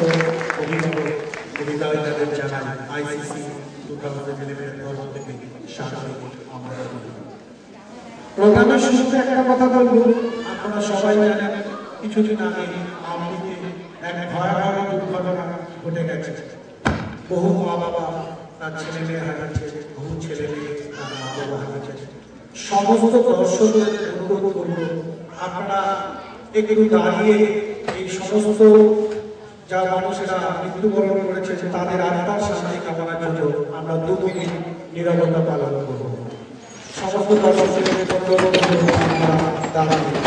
অভিভাবক অভিভাবকদের জানাই আইসিসি 2011 তরফ থেকে স্বাগত আমরা। প্রোগ্রামের শুরুতে একটা কথা বলবো, আপনারা সবাই জানেন কিছুদিন আগে আমলিতে এক ভয়াবহ দুর্ঘটনা ঘটে গেছে। বহু মা বাবা তার ছেলে মেয়ে হারিয়েছে, বহু ছেলে মেয়ে তার মা বাবা হারিয়েছে। সমস্ত দর্শকদের অনুরোধ করব আপনারা একটু দাঁড়িয়ে এই সমস্ত যা মানুষেরা মৃত্যুবরণ করেছে তাদের আত্মার শান্তি কামনার জন্য আমরা 2 মিনিট নীরবতা পালন করব। সমস্ত দর্শকদের অনুরোধ করব আমরা দাঁড়িয়ে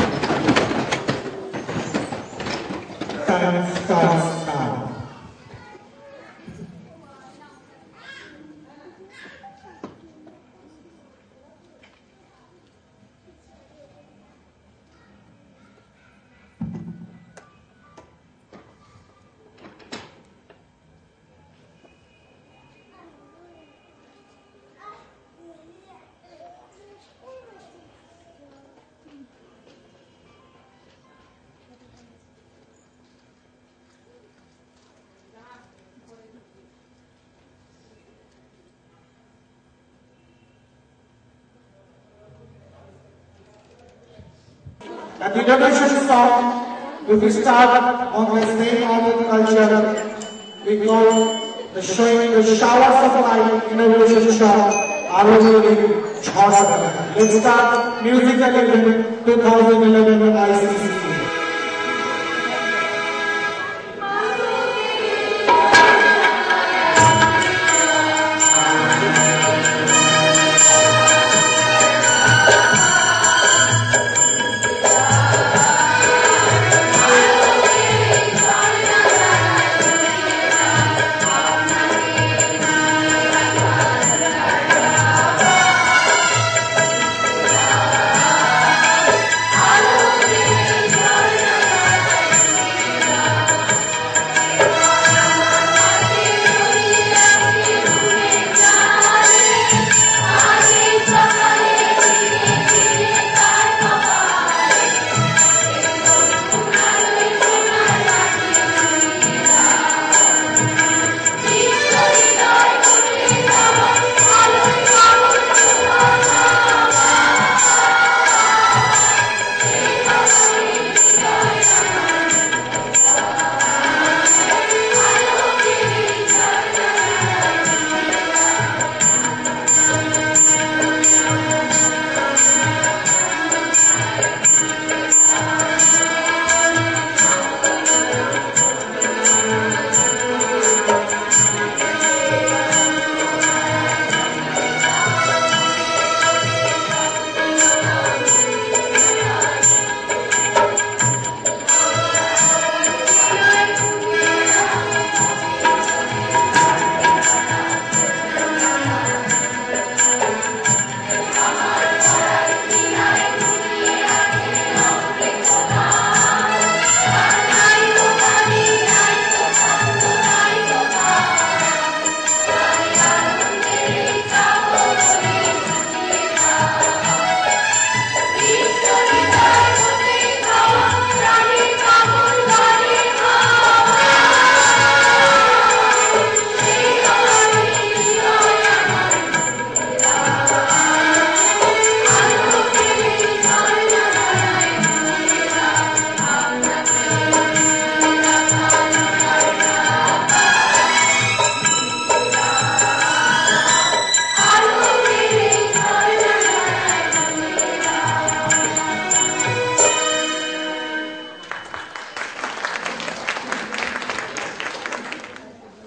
The introduction song will be started on the same modern culture we call the showing the showers of light innovation shot Arozoli Chhara. Let's start musical event 2011 ICC.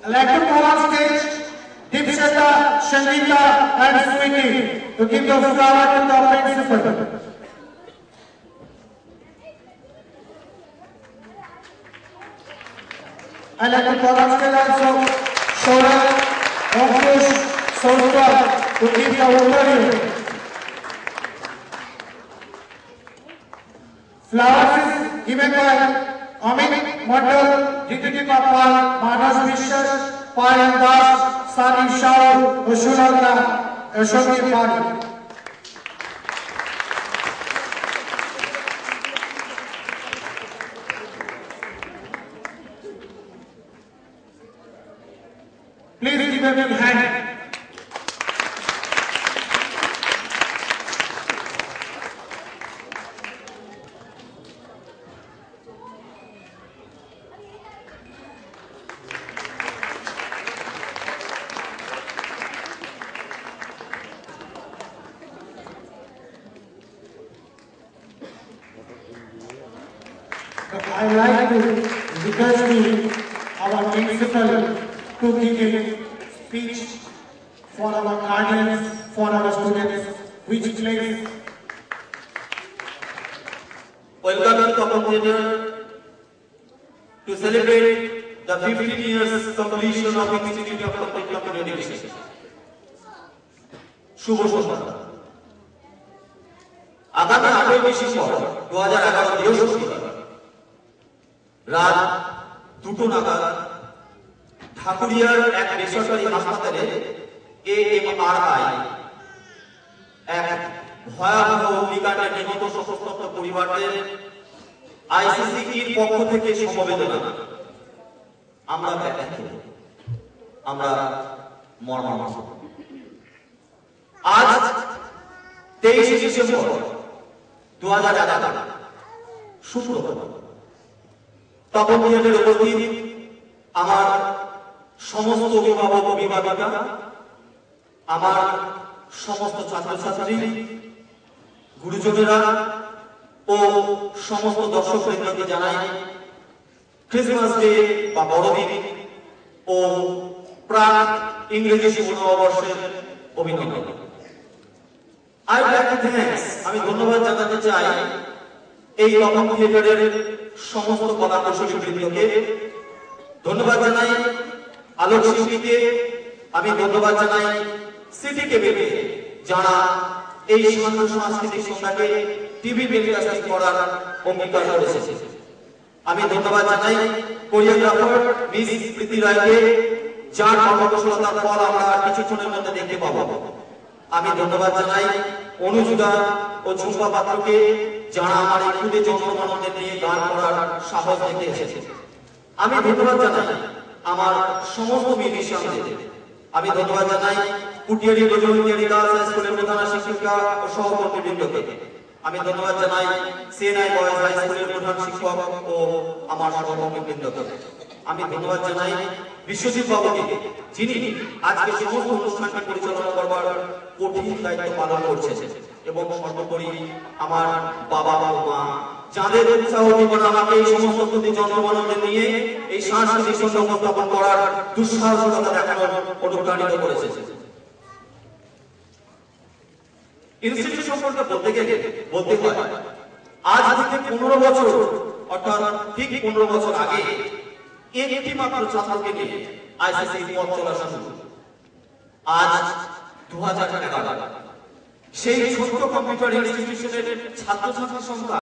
I'd like to call on stage Dipshita, Shanita and Sweetie to give the flower to the principal. I'd like to call on stage also Shoran, Ankush, Saurabh to give the overview. Flowers is given by Amit Mandal, Jititi Kapal, Manas Vishwas, Payan Das, Sani Shah, Ushulaka, Ashoki Pari. them in hand. I like to request our principal to give a speech for our guardians, for our students, which place. Welcome to Tappan Theatre to celebrate the 15 years completion of Institute of Computer Education. শুভ সন্ধ্যা। আগামী 8 December 2011 বৃহস্পতিবার রাত 2টো নাগাদ ঠাকুরিয়ার এক বেসরকারি হাসপাতালে AMRI এক ভয়াবহ অগ্নিকাণ্ডে নিহত শোকসন্তপ্ত পরিবারদের ICCEর পক্ষ থেকে সমবেদনা আমরা ব্যক্ত আমরা মর্মাহত। আজ 23 ডিসেম্বর 2011 শুক্রবার তপন থিয়েটারে উপস্থিত আমার সমস্ত অভিভাবক অভিভাবিকা, আমার সমস্ত ছাত্রছাত্রী, গুরুজনেরা ও সমস্ত দর্শকবৃন্দকে জানাই ক্রিসমাস ডে বা বড়দিন ও প্রাক ইংরেজি শুভ নববর্ষের অভিনন্দন। আমি ধন্যবাদ জানাতে চাই এই তপন থিয়েটারের সমস্ত কলা কৌশলীবৃন্দকে, ধন্যবাদ জানাই আলোক শিল্পীকে, আমি ধন্যবাদ জানাই সিটি কেবিলকে যারা এই সাংস্কৃতিক সন্ধ্যাকে টিভি টেলিকাস্টিং করার অঙ্গীকার করেছে। আমি ধন্যবাদ জানাই কোরিওগ্রাফার মিস প্রীতি রায়কে, যার কর্মকুশলতার ফল আমরা কিছুক্ষণের মধ্যে দেখতে পাবো। আমি ধন্যবাদ জানাই অনুজুদা ও ঝুম্পা পাত্রকে, যারা আমার এই ক্ষুদে জন্মমানবদের নিয়ে গান করার সাহস দেখে এসেছে। আমি ধন্যবাদ জানাই আমার সমস্ত মিউজিশিয়ানদের। আমি ধন্যবাদ জানাই কুটিয়ারি গজলতিয়ারি গার্লস হাই স্কুলের প্রধান শিক্ষিকা ও সহকর্মীবৃন্দকে। আমি ধন্যবাদ জানাই সিএনআই বয়েজ হাই স্কুলের প্রধান শিক্ষক ও আমার সহকর্মীবৃন্দকে। আমি ধন্যবাদ জানাই বিশ্বজিৎ বাবুকে, যিনি আজকে সমস্ত অনুষ্ঠানটি পরিচালনা করবার কঠিন দায়িত্ব পালন করছেন, এবং সর্বোপরি আমার বাবা ও মা, যাদের উৎসাহ জীবন আমাকে এই সমস্ত প্রতি জন্মমানবদের নিয়ে এই সাংস্কৃতিক সন্ধ্যা উপস্থাপন করার দুঃসাহসিকতা দেখানোর অনুপ্রাণিত করেছে। ইনস্টিটিউট সম্পর্কে বলতে গেলে বলতে হয় আজ থেকে 15 বছর, অর্থাৎ ঠিক 15 বছর আগে একটি মাত্র ছাত্রকে নিয়ে আইসিসি পথ চলা শুরু। আজ 2011, সেই ছোট্ট কম্পিউটার ইনস্টিটিউশনের ছাত্রছাত্রীর সংখ্যা